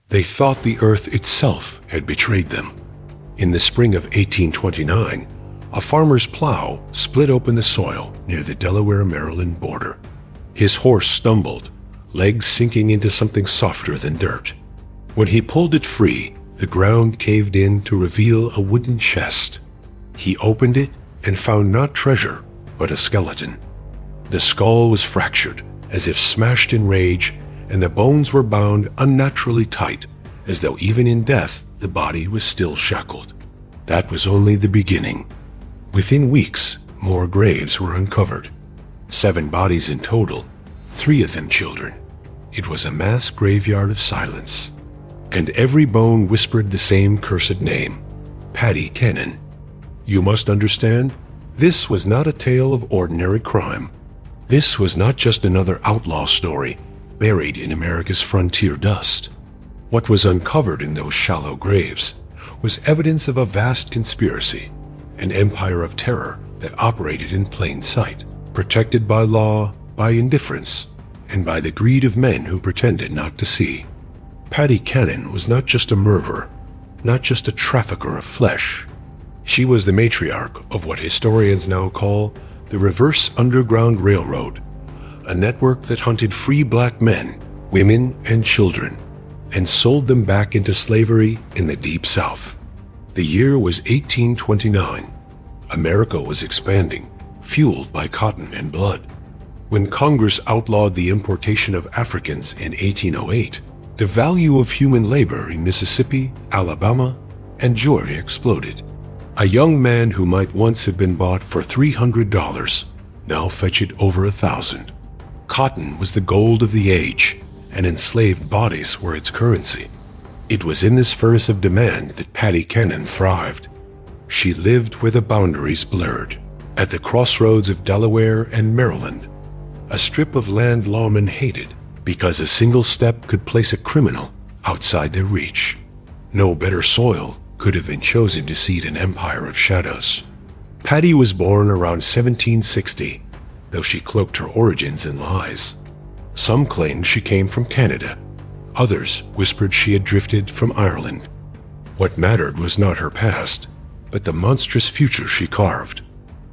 They thought the earth itself had betrayed them. In the spring of 1829, a farmer's plow split open the soil near the Delaware-Maryland border. His horse stumbled, legs sinking into something softer than dirt. When he pulled it free, the ground caved in to reveal a wooden chest. He opened it and found not treasure, but a skeleton. The skull was fractured, as if smashed in rage, and the bones were bound unnaturally tight, as though even in death the body was still shackled. That was only the beginning. Within weeks, more graves were uncovered. 7 bodies in total, 3 of them children. It was a mass graveyard of silence. And every bone whispered the same cursed name, Paddy Kennon. You must understand, this was not a tale of ordinary crime. This was not just another outlaw story buried in America's frontier dust. What was uncovered in those shallow graves was evidence of a vast conspiracy, an empire of terror that operated in plain sight, protected by law, by indifference, and by the greed of men who pretended not to see. Paddy Kennon was not just a murderer, not just a trafficker of flesh. She was the matriarch of what historians now call the Reverse Underground Railroad, a network that hunted free black men, women, and children, and sold them back into slavery in the Deep South. The year was 1829. America was expanding, fueled by cotton and blood. When Congress outlawed the importation of Africans in 1808, the value of human labor in Mississippi, Alabama, and Georgia exploded. A young man who might once have been bought for $300 now fetched over $1,000. Cotton was the gold of the age, and enslaved bodies were its currency. It was in this furnace of demand that Paddy Kennon thrived. She lived where the boundaries blurred, at the crossroads of Delaware and Maryland, a strip of land lawmen hated because a single step could place a criminal outside their reach. No better soil could have been chosen to seed an empire of shadows. Paddy was born around 1760, though she cloaked her origins in lies. Some claimed she came from Canada. Others whispered she had drifted from Ireland. What mattered was not her past, but the monstrous future she carved.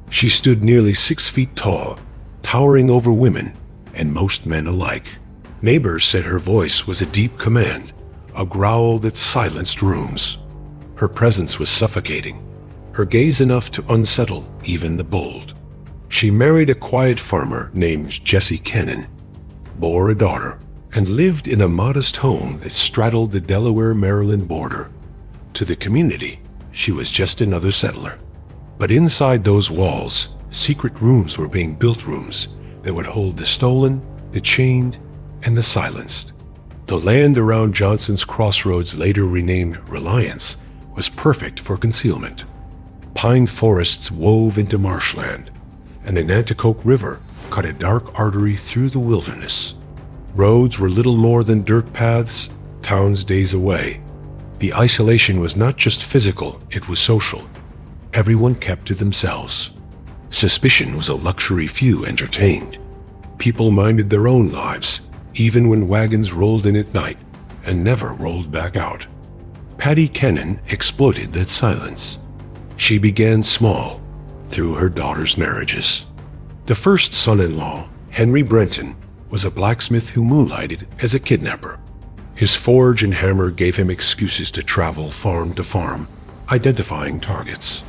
She stood nearly 6 feet tall, towering over women and most men alike. Neighbors said her voice was a deep command, a growl that silenced rooms. Her presence was suffocating, her gaze enough to unsettle even the bold. She married a quiet farmer named Jesse Kennon, bore a daughter, and lived in a modest home that straddled the Delaware-Maryland border. To the community, she was just another settler. But inside those walls, secret rooms were being built, rooms that would hold the stolen, the chained, and the silenced. The land around Johnson's Crossroads, later renamed Reliance, was perfect for concealment. Pine forests wove into marshland, and the Nanticoke River cut a dark artery through the wilderness. Roads were little more than dirt paths, towns days away. The isolation was not just physical, it was social. Everyone kept to themselves. Suspicion was a luxury few entertained. People minded their own lives, even when wagons rolled in at night and never rolled back out. Paddy Kennon exploited that silence. She began small, through her daughter's marriages. The first son-in-law, Henry Brenton, was a blacksmith who moonlighted as a kidnapper. His forge and hammer gave him excuses to travel farm to farm, identifying targets.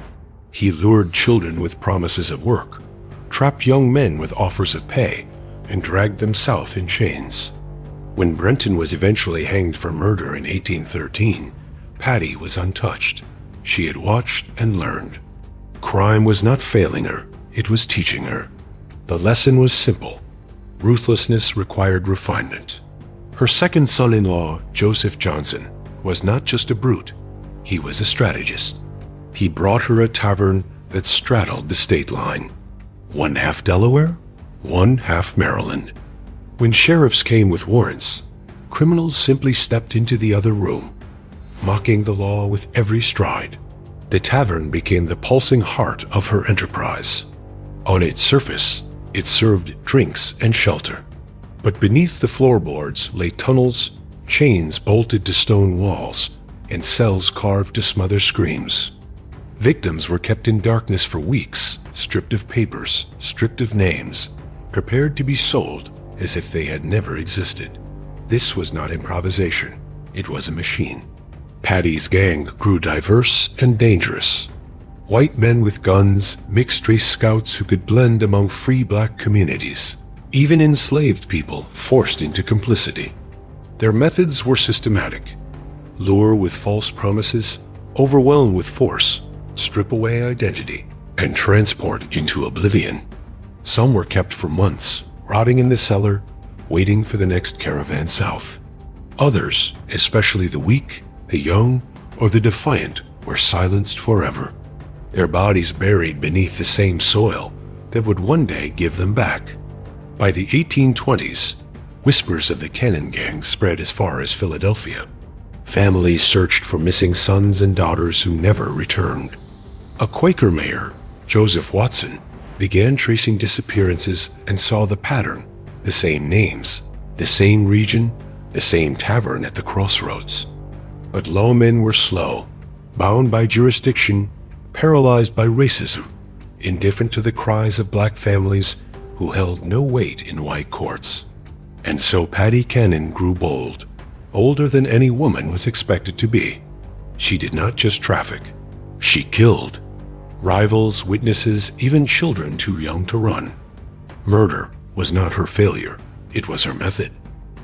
He lured children with promises of work, trapped young men with offers of pay, and dragged them south in chains. When Brenton was eventually hanged for murder in 1813, Paddy was untouched. She had watched and learned. Crime was not failing her, it was teaching her. The lesson was simple. Ruthlessness required refinement. Her second son-in-law, Joseph Johnson, was not just a brute, he was a strategist. He brought her a tavern that straddled the state line. 1/2 Delaware, 1/2 Maryland. When sheriffs came with warrants, criminals simply stepped into the other room, mocking the law with every stride. The tavern became the pulsing heart of her enterprise. On its surface, it served drinks and shelter. But beneath the floorboards lay tunnels, chains bolted to stone walls, and cells carved to smother screams. Victims were kept in darkness for weeks, stripped of papers, stripped of names, prepared to be sold as if they had never existed. This was not improvisation. It was a machine. Paddy's gang grew diverse and dangerous. White men with guns, mixed-race scouts who could blend among free black communities, even enslaved people forced into complicity. Their methods were systematic. Lure with false promises, overwhelm with force, strip away identity, and transport into oblivion. Some were kept for months, rotting in the cellar, waiting for the next caravan south. Others, especially the weak, the young, or the defiant, were silenced forever, their bodies buried beneath the same soil that would one day give them back. By the 1820s, whispers of the Cannon Gang spread as far as Philadelphia. Families searched for missing sons and daughters who never returned. A Quaker mayor, Joseph Watson, began tracing disappearances and saw the pattern, the same names, the same region, the same tavern at the crossroads. But lawmen were slow, bound by jurisdiction, paralyzed by racism, indifferent to the cries of black families who held no weight in white courts. And so Paddy Cannon grew bold, older than any woman was expected to be. She did not just traffic, she killed. Rivals, witnesses, even children too young to run. Murder was not her failure, it was her method.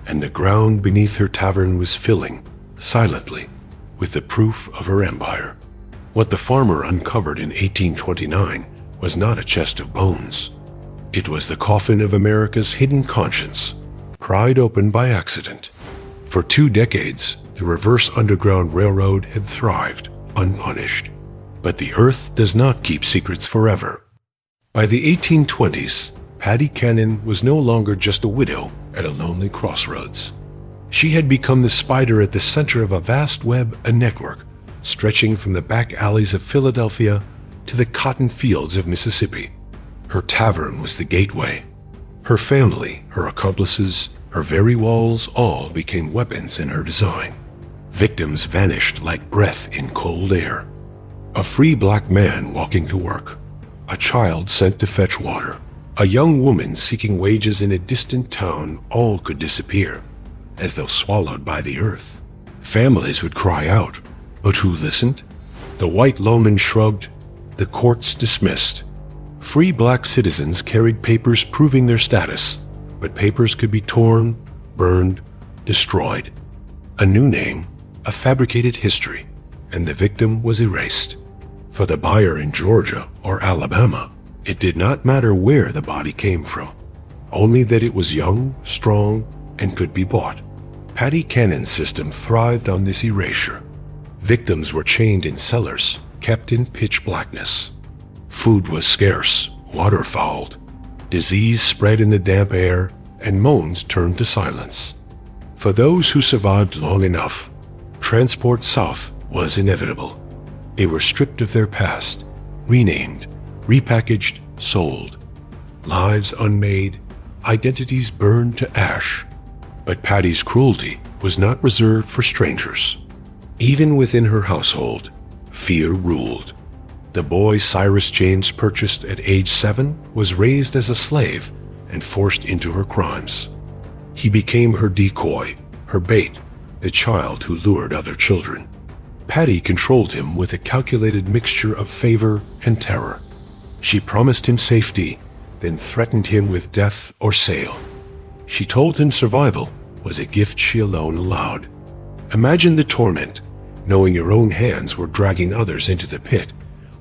And the ground beneath her tavern was filling, silently, with the proof of her empire. What the farmer uncovered in 1829 was not a chest of bones. It was the coffin of America's hidden conscience, pried open by accident. For 2 decades, the reverse Underground Railroad had thrived, unpunished. But the earth does not keep secrets forever. By the 1820s, Paddy Cannon was no longer just a widow at a lonely crossroads. She had become the spider at the center of a vast web, a network, stretching from the back alleys of Philadelphia to the cotton fields of Mississippi. Her tavern was the gateway. Her family, her accomplices, her very walls all became weapons in her design. Victims vanished like breath in cold air. A free black man walking to work, a child sent to fetch water, a young woman seeking wages in a distant town, all could disappear, as though swallowed by the earth. Families would cry out, but who listened? The white lawman shrugged, the courts dismissed. Free black citizens carried papers proving their status, but papers could be torn, burned, destroyed. A new name, a fabricated history, and the victim was erased. For the buyer in Georgia or Alabama, it did not matter where the body came from, only that it was young, strong, and could be bought. Paddy Cannon's system thrived on this erasure. Victims were chained in cellars, kept in pitch blackness. Food was scarce, water fouled. Disease spread in the damp air, and moans turned to silence. For those who survived long enough, transport south was inevitable. They were stripped of their past, renamed, repackaged, sold. Lives unmade, identities burned to ash. But Paddy's cruelty was not reserved for strangers. Even within her household, fear ruled. The boy Cyrus James purchased at age 7 was raised as a slave and forced into her crimes. He became her decoy, her bait, the child who lured other children. Paddy controlled him with a calculated mixture of favor and terror. She promised him safety, then threatened him with death or sale. She told him survival was a gift she alone allowed. Imagine the torment, knowing your own hands were dragging others into the pit,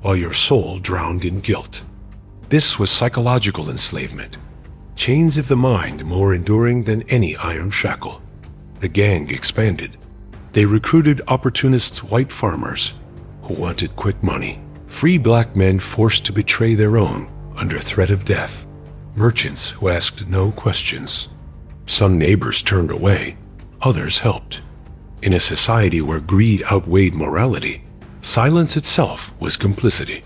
while your soul drowned in guilt. This was psychological enslavement, chains of the mind more enduring than any iron shackle. The gang expanded. They recruited opportunists, white farmers who wanted quick money, free black men forced to betray their own under threat of death, merchants who asked no questions. Some neighbors turned away, others helped. In a society where greed outweighed morality, silence itself was complicity.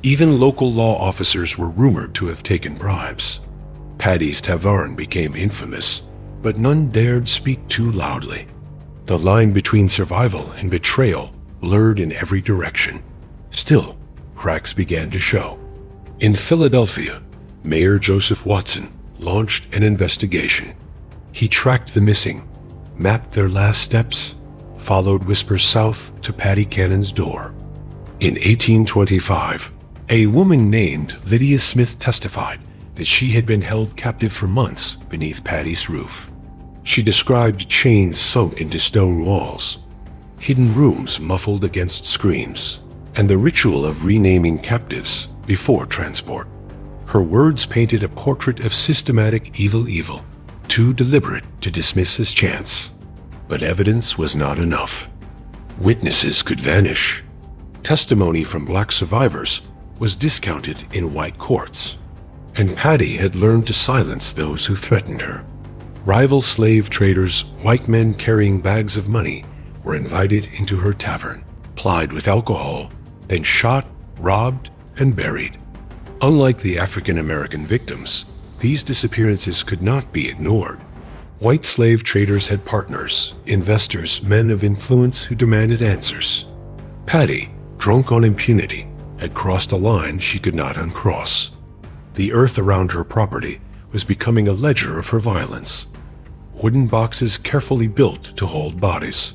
Even local law officers were rumored to have taken bribes. Paddy's tavern became infamous, but none dared speak too loudly. The line between survival and betrayal blurred in every direction. Still, cracks began to show. In Philadelphia, Mayor Joseph Watson launched an investigation. He tracked the missing, mapped their last steps, followed whispers south to Patty Cannon's door. In 1825, a woman named Lydia Smith testified that she had been held captive for months beneath Patty's roof. She described chains sunk into stone walls, hidden rooms muffled against screams, and the ritual of renaming captives before transport. Her words painted a portrait of systematic evil, too deliberate to dismiss as chance. But evidence was not enough. Witnesses could vanish. Testimony from black survivors was discounted in white courts, and Patty had learned to silence those who threatened her. Rival slave traders, white men carrying bags of money, were invited into her tavern, plied with alcohol, then shot, robbed, and buried. Unlike the African American victims, these disappearances could not be ignored. White slave traders had partners, investors, men of influence who demanded answers. Patty, drunk on impunity, had crossed a line she could not uncross. The earth around her property was becoming a ledger of her violence. Wooden boxes carefully built to hold bodies.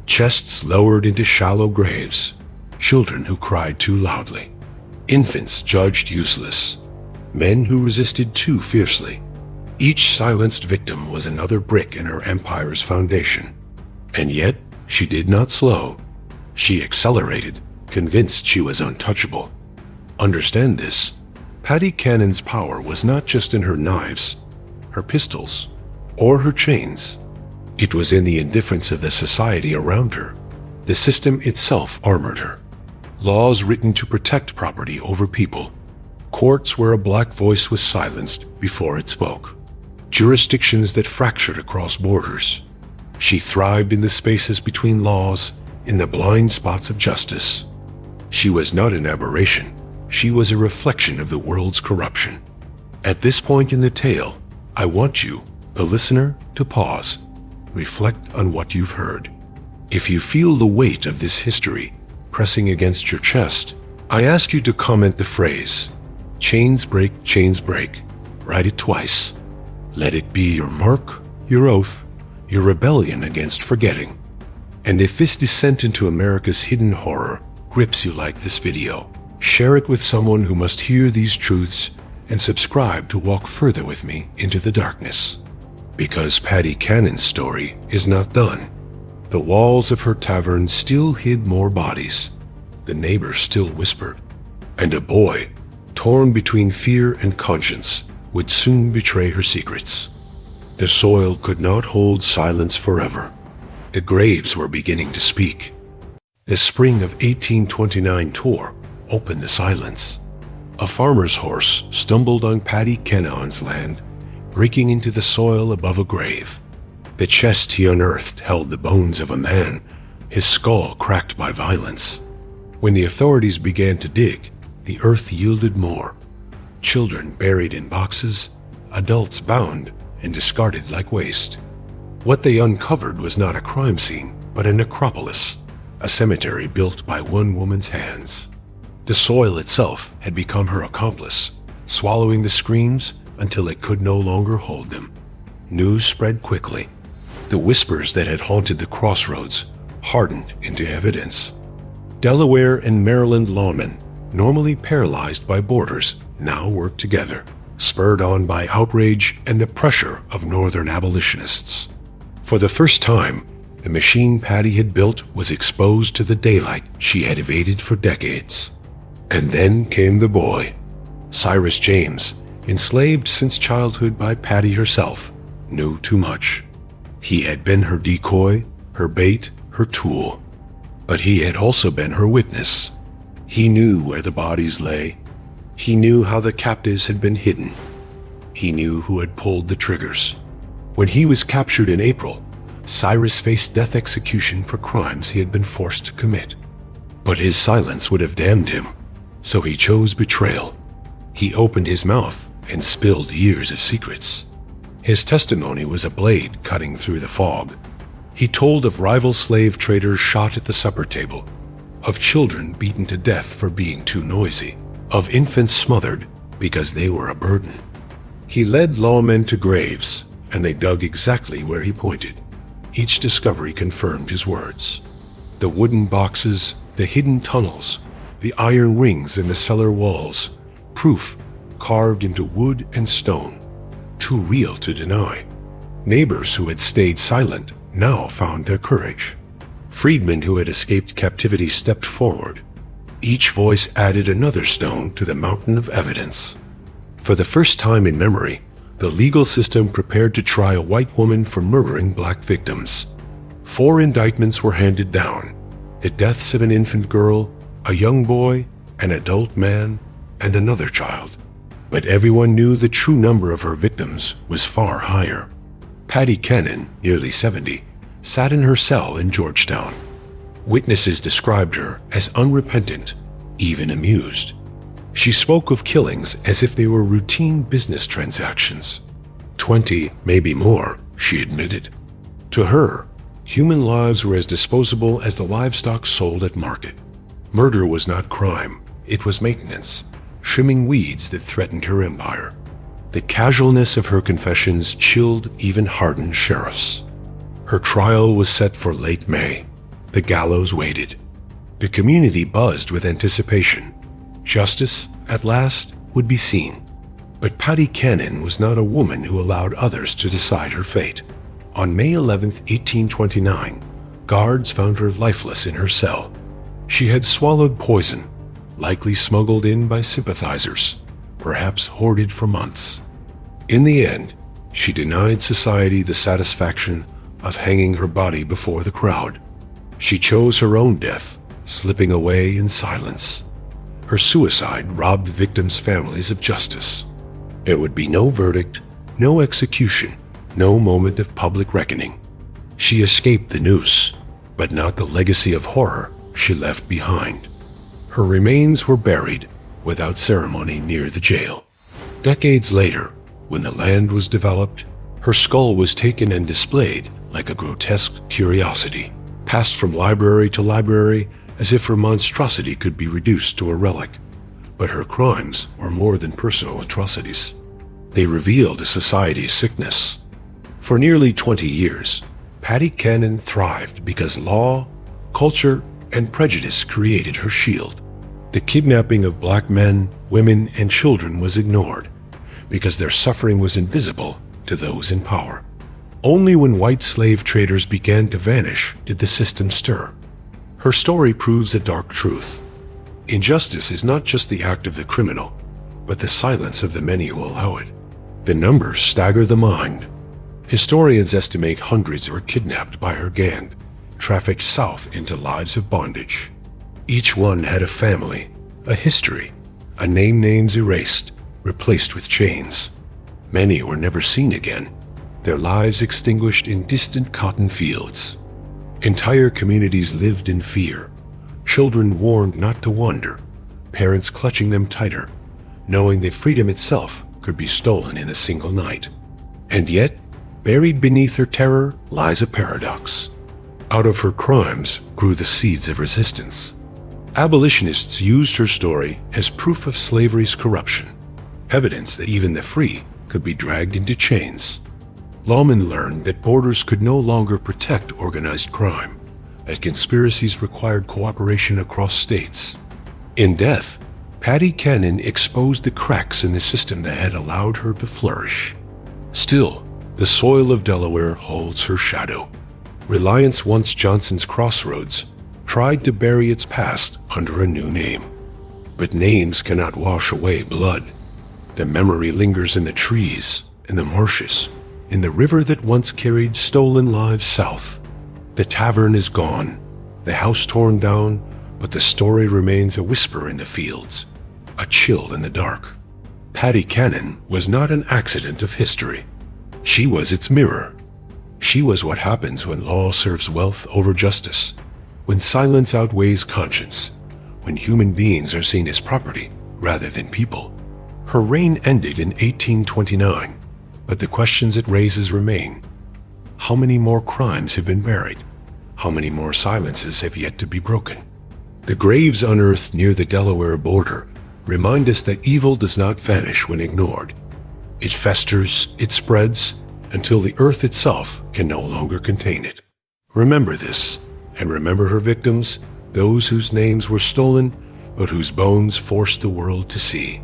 Chests lowered into shallow graves. Children who cried too loudly. Infants judged useless. Men who resisted too fiercely. Each silenced victim was another brick in her empire's foundation. And yet, she did not slow. She accelerated, convinced she was untouchable. Understand this. Patty Cannon's power was not just in her knives, her pistols, or her chains. It was in the indifference of the society around her. The system itself armored her. Laws written to protect property over people. Courts where a black voice was silenced before it spoke. Jurisdictions that fractured across borders. She thrived in the spaces between laws, in the blind spots of justice. She was not an aberration. She was a reflection of the world's corruption. At this point in the tale, I want you, the listener, to pause. Reflect on what you've heard. If you feel the weight of this history pressing against your chest, I ask you to comment the phrase, "Chains break, chains break." Write it twice. Let it be your mark, your oath, your rebellion against forgetting. And if this descent into America's hidden horror grips you like this video, share it with someone who must hear these truths and subscribe to walk further with me into the darkness. Because Patty Cannon's story is not done. The walls of her tavern still hid more bodies. The neighbors still whispered. And a boy, torn between fear and conscience, would soon betray her secrets. The soil could not hold silence forever. The graves were beginning to speak. The spring of 1829 tour opened the silence. A farmer's horse stumbled on Patty Cannon's land, breaking into the soil above a grave. The chest he unearthed held the bones of a man, his skull cracked by violence. When the authorities began to dig, the earth yielded more. Children buried in boxes, adults bound and discarded like waste. What they uncovered was not a crime scene, but a necropolis, a cemetery built by one woman's hands. The soil itself had become her accomplice, swallowing the screams until it could no longer hold them. News spread quickly. The whispers that had haunted the crossroads hardened into evidence. Delaware and Maryland lawmen, normally paralyzed by borders, now worked together, spurred on by outrage and the pressure of Northern abolitionists. For the first time, the machine Patty had built was exposed to the daylight she had evaded for decades. And then came the boy. Cyrus James, enslaved since childhood by Patty herself, knew too much. He had been her decoy, her bait, her tool. But he had also been her witness. He knew where the bodies lay. He knew how the captives had been hidden. He knew who had pulled the triggers. When he was captured in April, Cyrus faced death execution for crimes he had been forced to commit. But his silence would have damned him, so he chose betrayal. He opened his mouth and spilled years of secrets. His testimony was a blade cutting through the fog. He told of rival slave traders shot at the supper table, of children beaten to death for being too noisy, of infants smothered because they were a burden. He led lawmen to graves, and they dug exactly where he pointed. Each discovery confirmed his words. The wooden boxes, the hidden tunnels, the iron rings in the cellar walls, proof carved into wood and stone, too real to deny. Neighbors who had stayed silent now found their courage. Freedmen who had escaped captivity stepped forward. Each voice added another stone to the mountain of evidence. For the first time in memory, the legal system prepared to try a white woman for murdering black victims. 4 indictments were handed down: the deaths of an infant girl, a young boy, an adult man, and another child. But everyone knew the true number of her victims was far higher. Patty Cannon, nearly 70, sat in her cell in Georgetown. Witnesses described her as unrepentant, even amused. She spoke of killings as if they were routine business transactions. 20, maybe more, she admitted. To her, human lives were as disposable as the livestock sold at market. Murder was not crime, it was maintenance, trimming weeds that threatened her empire. The casualness of her confessions chilled even hardened sheriffs. Her trial was set for late May. The gallows waited. The community buzzed with anticipation. Justice, at last, would be seen. But Patty Cannon was not a woman who allowed others to decide her fate. On May 11, 1829, guards found her lifeless in her cell. She had swallowed poison, likely smuggled in by sympathizers, perhaps hoarded for months. In the end, she denied society the satisfaction of hanging her body before the crowd. She chose her own death, slipping away in silence. Her suicide robbed victims' families of justice. There would be no verdict, no execution, no moment of public reckoning. She escaped the noose, but not the legacy of horror she left behind. Her remains were buried without ceremony near the jail. Decades later, when the land was developed, her skull was taken and displayed like a grotesque curiosity, passed from library to library as if her monstrosity could be reduced to a relic. But her crimes were more than personal atrocities. They revealed a society's sickness. For nearly 20 years, Patty Cannon thrived because law, culture, and prejudice created her shield. The kidnapping of black men, women, and children was ignored because their suffering was invisible to those in power. Only when white slave traders began to vanish did the system stir. Her story proves a dark truth. Injustice is not just the act of the criminal, but the silence of the many who allow it. The numbers stagger the mind. Historians estimate hundreds were kidnapped by her gang, trafficked south into lives of bondage. Each one had a family, a history, a names erased, replaced with chains. Many were never seen again, their lives extinguished in distant cotton fields. Entire communities lived in fear, children warned not to wander, parents clutching them tighter, knowing that freedom itself could be stolen in a single night. And yet, buried beneath her terror lies a paradox. Out of her crimes grew the seeds of resistance. Abolitionists used her story as proof of slavery's corruption, evidence that even the free could be dragged into chains. Lawmen learned that borders could no longer protect organized crime, that conspiracies required cooperation across states. In death, Patty Cannon exposed the cracks in the system that had allowed her to flourish. Still, the soil of Delaware holds her shadow. Reliance, once Johnson's Crossroads, tried to bury its past under a new name. But names cannot wash away blood. The memory lingers in the trees, in the marshes, in the river that once carried stolen lives south. The tavern is gone, the house torn down, but the story remains a whisper in the fields, a chill in the dark. Patty Cannon was not an accident of history. She was its mirror. She was what happens when law serves wealth over justice, when silence outweighs conscience, when human beings are seen as property rather than people. Her reign ended in 1829, but the questions it raises remain. How many more crimes have been buried? How many more silences have yet to be broken? The graves unearthed near the Delaware border remind us that evil does not vanish when ignored. It festers, it spreads, until the earth itself can no longer contain it. Remember this, and remember her victims, those whose names were stolen, but whose bones forced the world to see.